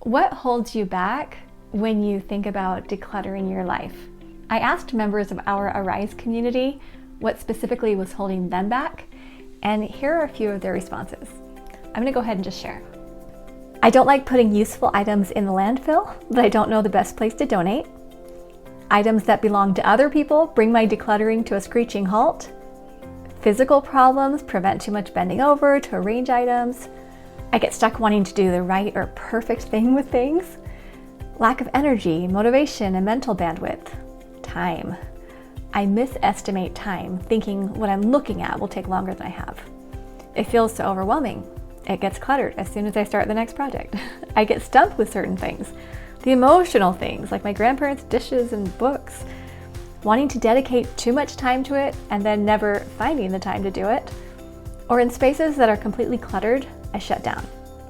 What holds you back when you think about decluttering your life? I asked members of our Arise community what specifically was holding them back, and here are a few of their responses. I'm going to go ahead and just share. I don't like putting useful items in the landfill, but I don't know the best place to donate. Items that belong to other people bring my decluttering to a screeching halt. Physical problems prevent too much bending over to arrange items. I get stuck wanting to do the right or perfect thing with things. Lack of energy, motivation, and mental bandwidth. Time. I misestimate time, thinking what I'm looking at will take longer than I have. It feels so overwhelming. It gets cluttered as soon as I start the next project. I get stumped with certain things. The emotional things, like my grandparents' dishes and books. Wanting to dedicate too much time to it and then never finding the time to do it. Or in spaces that are completely cluttered, I shut down.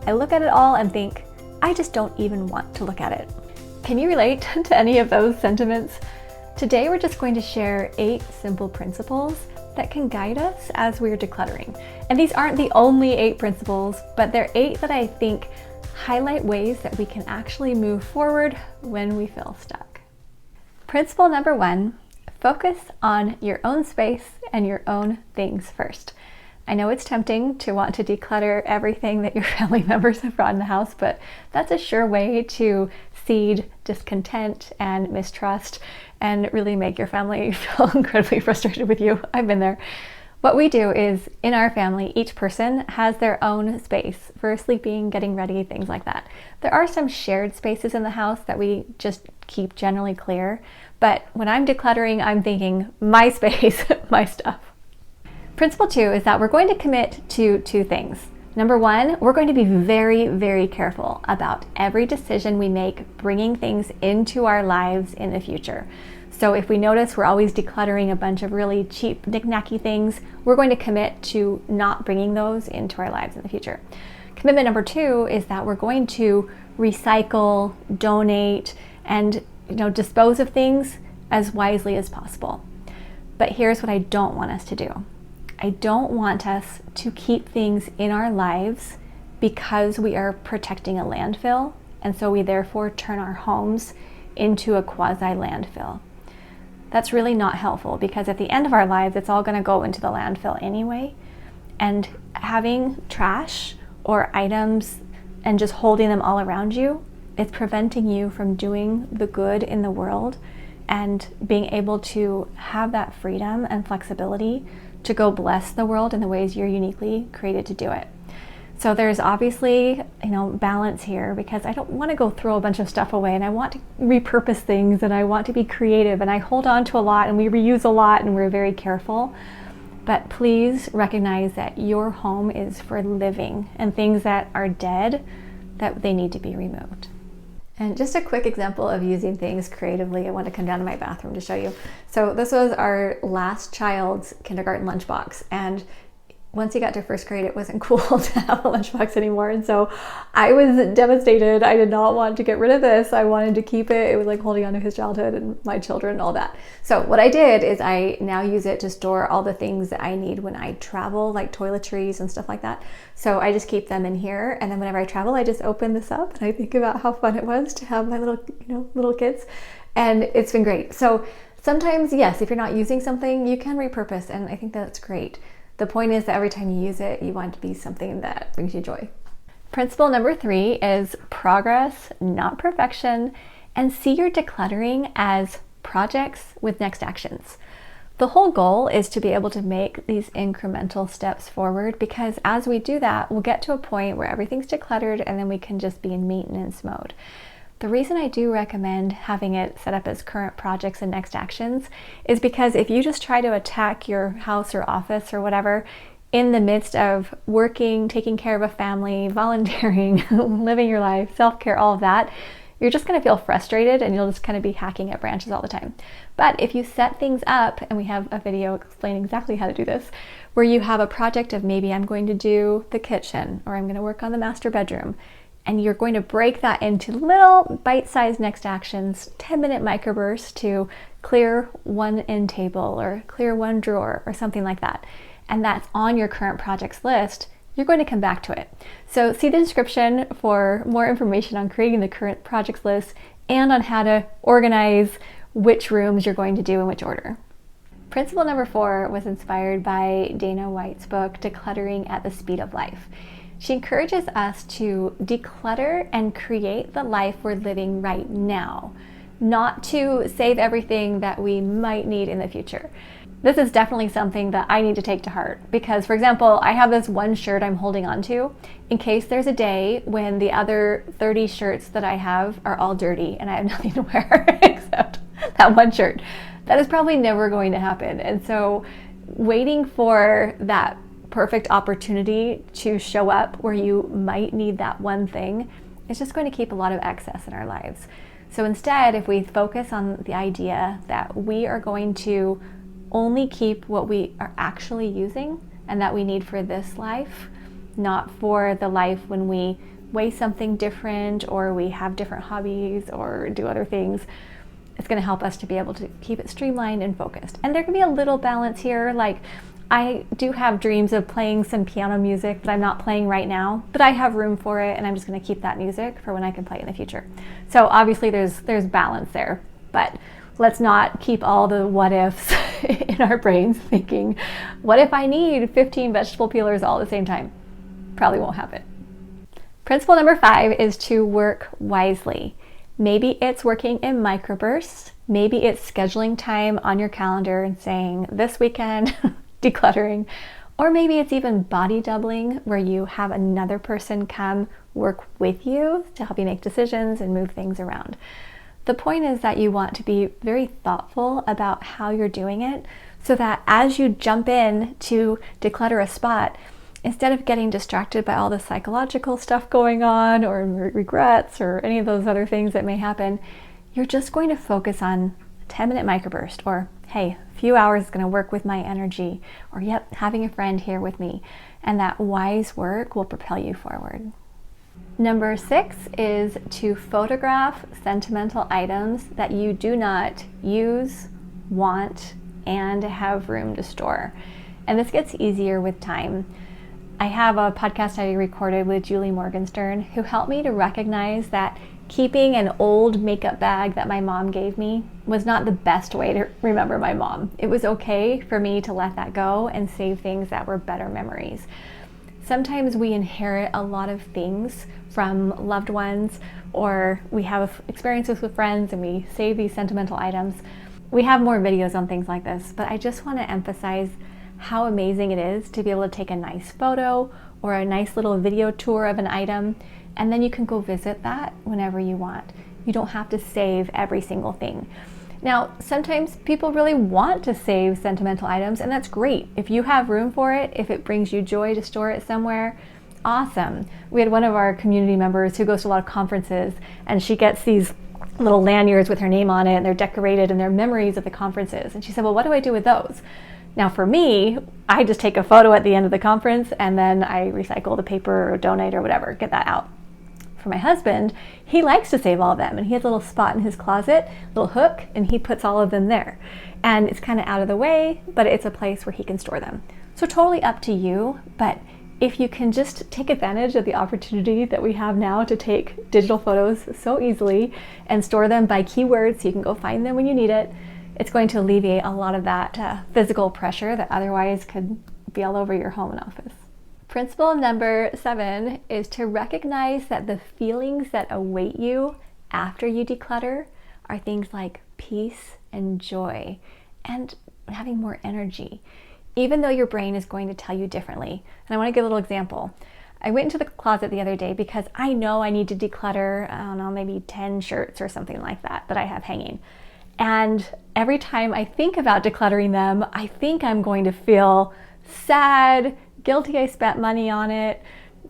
I look at it all and think, I just don't even want to look at it. Can you relate to any of those sentiments? Today we're just going to share 8 simple principles that can guide us as we're decluttering. And these aren't the only 8 principles, but they're 8 that I think highlight ways that we can actually move forward when we feel stuck. Principle number 1, focus on your own space and your own things first. I know it's tempting to want to declutter everything that your family members have brought in the house, but that's a sure way to seed discontent and mistrust and really make your family feel incredibly frustrated with you. I've been there. What we do is, in our family, each person has their own space for sleeping, getting ready, things like that. There are some shared spaces in the house that we just keep generally clear, but when I'm decluttering, I'm thinking, my space, my stuff. Principle 2 is that we're going to commit to 2 things. Number 1, we're going to be very, very careful about every decision we make bringing things into our lives in the future. So if we notice we're always decluttering a bunch of really cheap, knick-knacky things, we're going to commit to not bringing those into our lives in the future. Commitment number 2 is that we're going to recycle, donate, and dispose of things as wisely as possible. But here's what I don't want us to do. I don't want us to keep things in our lives because we are protecting a landfill, and so we therefore turn our homes into a quasi-landfill. That's really not helpful, because at the end of our lives, it's all going to go into the landfill anyway, and having trash or items and just holding them all around you, it's preventing you from doing the good in the world and being able to have that freedom and flexibility to go bless the world in the ways you're uniquely created to do it. So there's obviously, balance here, because I don't want to go throw a bunch of stuff away, and I want to repurpose things, and I want to be creative, and I hold on to a lot, and we reuse a lot, and we're very careful. But please recognize that your home is for living, and things that are dead, that they need to be removed. And just a quick example of using things creatively, I want to come down to my bathroom to show you. So this was our last child's kindergarten lunchbox, and once he got to 1st grade, it wasn't cool to have a lunchbox anymore, and so I was devastated. I did not want to get rid of this. I wanted to keep it. It was like holding on to his childhood and my children and all that. So what I did is I now use it to store all the things that I need when I travel, like toiletries and stuff like that. So I just keep them in here, and then whenever I travel, I just open this up and I think about how fun it was to have my little kids, and it's been great. So sometimes, yes, if you're not using something, you can repurpose, and I think that's great. The point is that every time you use it, you want it to be something that brings you joy. Principle number 3 is progress, not perfection, and see your decluttering as projects with next actions. The whole goal is to be able to make these incremental steps forward, because as we do that, we'll get to a point where everything's decluttered and then we can just be in maintenance mode. The reason I do recommend having it set up as current projects and next actions is because if you just try to attack your house or office or whatever in the midst of working, taking care of a family, volunteering, living your life, self-care, all of that, you're just going to feel frustrated and you'll just kind of be hacking at branches all the time. But if you set things up, and we have a video explaining exactly how to do this, where you have a project of maybe I'm going to do the kitchen, or I'm going to work on the master bedroom, and you're going to break that into little bite-sized next actions, 10-minute microbursts to clear one end table or clear one drawer or something like that. And that's on your current projects list. you're going to come back to it. So see the description for more information on creating the current projects list and on how to organize which rooms you're going to do in which order. Principle number 4 was inspired by Dana White's book, Decluttering at the Speed of Life. She encourages us to declutter and create the life we're living right now, not to save everything that we might need in the future. This is definitely something that I need to take to heart because, for example, I have this one shirt I'm holding on to in case there's a day when the other 30 shirts that I have are all dirty and I have nothing to wear except that one shirt. That is probably never going to happen. And so waiting for that perfect opportunity to show up where you might need that one thing is just going to keep a lot of excess in our lives. So instead, if we focus on the idea that we are going to only keep what we are actually using and that we need for this life, not for the life when we weigh something different or we have different hobbies or do other things, it's going to help us to be able to keep it streamlined and focused. And there can be a little balance here, like I do have dreams of playing some piano music that I'm not playing right now, but I have room for it and I'm just going to keep that music for when I can play it in the future. So obviously there's balance there, but let's not keep all the what ifs in our brains thinking, what if I need 15 vegetable peelers all at the same time? Probably won't happen. Principle number 5 is to work wisely. Maybe it's working in microbursts. Maybe it's scheduling time on your calendar and saying this weekend, decluttering, or maybe it's even body doubling where you have another person come work with you to help you make decisions and move things around. The point is that you want to be very thoughtful about how you're doing it so that as you jump in to declutter a spot, instead of getting distracted by all the psychological stuff going on or regrets or any of those other things that may happen, you're just going to focus on a 10-minute microburst or, hey, a few hours is going to work with my energy, or yep, having a friend here with me. And that wise work will propel you forward. Number 6 is to photograph sentimental items that you do not use, want, and have room to store. And this gets easier with time. I have a podcast I recorded with Julie Morgenstern who helped me to recognize that keeping an old makeup bag that my mom gave me was not the best way to remember my mom. It was okay for me to let that go and save things that were better memories. Sometimes we inherit a lot of things from loved ones, or we have experiences with friends and we save these sentimental items. We have more videos on things like this, but I just want to emphasize how amazing it is to be able to take a nice photo or a nice little video tour of an item, and then you can go visit that whenever you want. You don't have to save every single thing. Now, sometimes people really want to save sentimental items, and that's great. If you have room for it, if it brings you joy to store it somewhere, awesome. We had one of our community members who goes to a lot of conferences, and she gets these little lanyards with her name on it, and they're decorated, and they're memories of the conferences. And she said, well, what do I do with those? Now for me, I just take a photo at the end of the conference, and then I recycle the paper or donate or whatever, get that out. For my husband, he likes to save all of them, and he has a little spot in his closet, little hook, and he puts all of them there. And it's kind of out of the way, but it's a place where he can store them. So totally up to you, but if you can just take advantage of the opportunity that we have now to take digital photos so easily and store them by keywords so you can go find them when you need it, it's going to alleviate a lot of that physical pressure that otherwise could be all over your home and office. Principle number 7 is to recognize that the feelings that await you after you declutter are things like peace and joy and having more energy, even though your brain is going to tell you differently. And I want to give a little example. I went into the closet the other day because I know I need to declutter, I don't know, maybe 10 shirts or something like that I have hanging. And every time I think about decluttering them, I think I'm going to feel sad, guilty I spent money on it,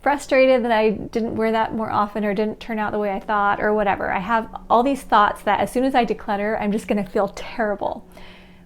frustrated that I didn't wear that more often or didn't turn out the way I thought or whatever. I have all these thoughts that as soon as I declutter, I'm just going to feel terrible.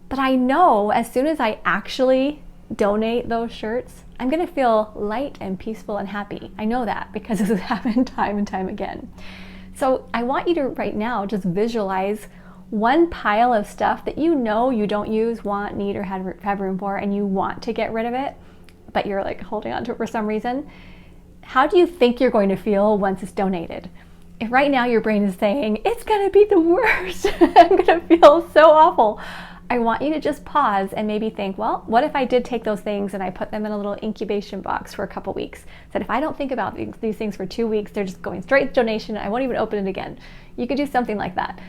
But I know as soon as I actually donate those shirts, I'm going to feel light and peaceful and happy. I know that because this has happened time and time again. So I want you to right now just visualize one pile of stuff that you know you don't use, want, need, or have room for, and you want to get rid of it. but you're like holding on to it for some reason. How do you think you're going to feel once it's donated? If right now your brain is saying, it's gonna be the worst, I'm gonna feel so awful, I want you to just pause and maybe think, well, what if I did take those things and I put them in a little incubation box for a couple weeks? That if I don't think about these things for 2 weeks, they're just going straight to donation, I won't even open it again. You could do something like that.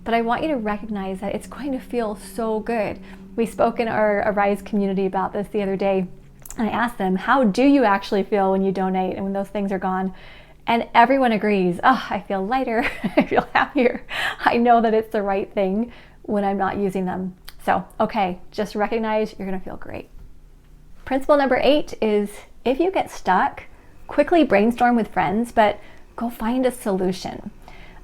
But I want you to recognize that it's going to feel so good. We spoke in our Arise community about this the other day. And I asked them, how do you actually feel when you donate and when those things are gone? And everyone agrees, oh, I feel lighter, I feel happier. I know that it's the right thing when I'm not using them. So, okay, just recognize you're gonna feel great. Principle number 8 is if you get stuck, quickly brainstorm with friends, but go find a solution.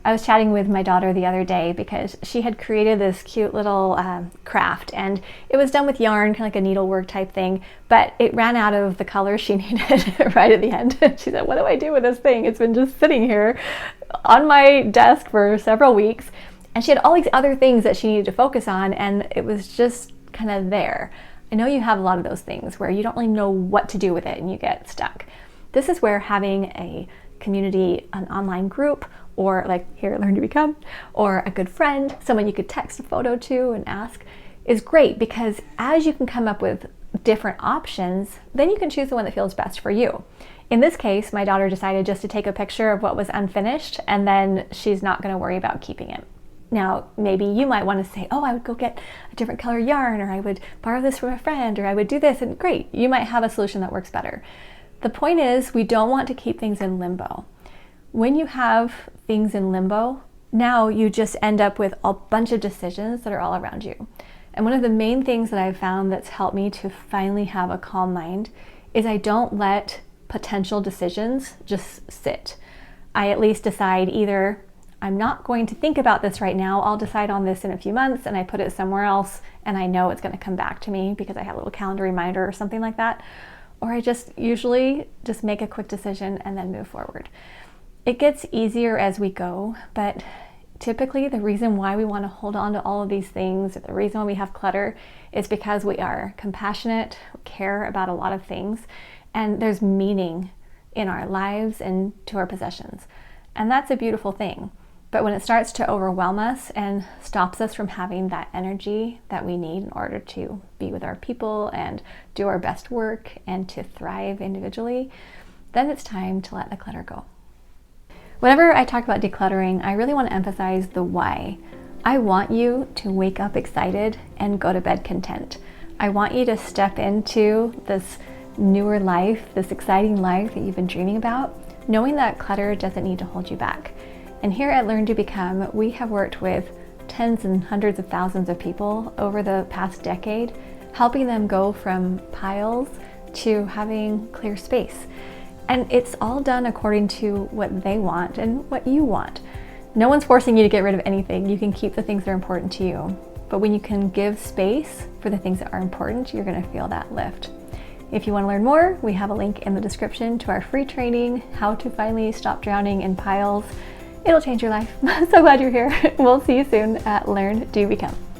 I was chatting with my daughter the other day because she had created this cute little craft, and it was done with yarn, kind of like a needlework type thing, but it ran out of the color she needed right at the end. She said, what do I do with this thing? It's been just sitting here on my desk for several weeks, and she had all these other things that she needed to focus on, and it was just kind of there. I know you have a lot of those things where you don't really know what to do with it and you get stuck. This is where having a community, an online group, or like here at LearnDoBecome, or a good friend, someone you could text a photo to and ask, is great, because as you can come up with different options, then you can choose the one that feels best for you. In this case, my daughter decided just to take a picture of what was unfinished, and then she's not going to worry about keeping it. Now, maybe you might want to say, oh, I would go get a different color yarn, or I would borrow this from a friend, or I would do this, and great, you might have a solution that works better. The point is, we don't want to keep things in limbo. When you have things in limbo, now you just end up with a bunch of decisions that are all around you. And one of the main things that I've found that's helped me to finally have a calm mind is I don't let potential decisions just sit. I at least decide either I'm not going to think about this right now, I'll decide on this in a few months, and I put it somewhere else and I know it's going to come back to me because I have a little calendar reminder or something like that. Or I just usually just make a quick decision and then move forward. It gets easier as we go, but typically the reason why we want to hold on to all of these things, or the reason why we have clutter, is because we are compassionate, we care about a lot of things, and there's meaning in our lives and to our possessions. And that's a beautiful thing. But when it starts to overwhelm us and stops us from having that energy that we need in order to be with our people and do our best work and to thrive individually, then it's time to let the clutter go. Whenever I talk about decluttering, I really want to emphasize the why. I want you to wake up excited and go to bed content. I want you to step into this newer life, this exciting life that you've been dreaming about, knowing that clutter doesn't need to hold you back. And here at LearnDoBecome, we have worked with tens and hundreds of thousands of people over the past decade, helping them go from piles to having clear space. And it's all done according to what they want and what you want. No one's forcing you to get rid of anything. You can keep the things that are important to you. But when you can give space for the things that are important, you're gonna feel that lift. If you wanna learn more, we have a link in the description to our free training, How to Finally Stop Drowning in Piles. It'll change your life. So glad you're here. We'll see you soon at LearnDoBecome.